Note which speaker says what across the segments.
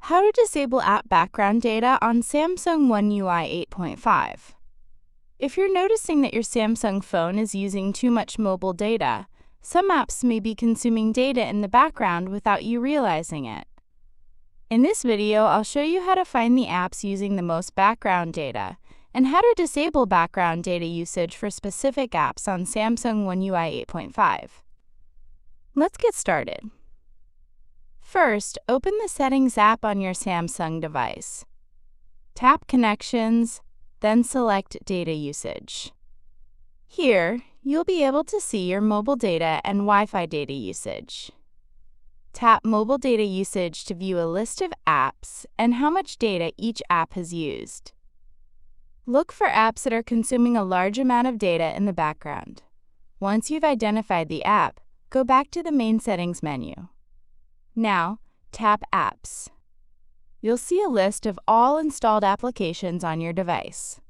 Speaker 1: How to disable app background data on Samsung One UI 8.5. If you're noticing that your Samsung phone is using too much mobile data, some apps may be consuming data in the background without you realizing it. In this video, I'll show you how to find the apps using the most background data and how to disable background data usage for specific apps on Samsung One UI 8.5. Let's get started. First, open the Settings app on your Samsung device. Tap Connections, then select Data Usage. Here, you'll be able to see your mobile data and Wi-Fi data usage. Tap Mobile Data Usage to view a list of apps and how much data each app has used. Look for apps that are consuming a large amount of data in the background. Once you've identified the app, go back to the main Settings menu. Now, tap Apps. You'll see a list of all installed applications on your device.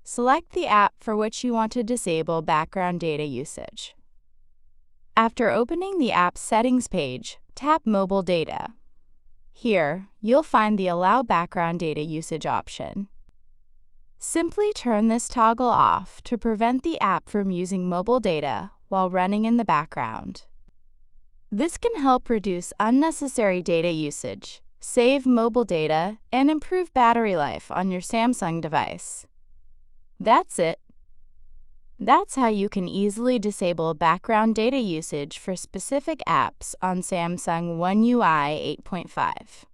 Speaker 1: Select the app for which you want to disable background data usage. After opening the app's settings page, tap Mobile Data. Here, you'll find the Allow Background Data Usage option. Simply turn this toggle off to prevent the app from using mobile data while running in the background. This can help reduce unnecessary data usage, save mobile data, and improve battery life on your Samsung device. That's it. That's how you can easily disable background data usage for specific apps on Samsung One UI 8.5.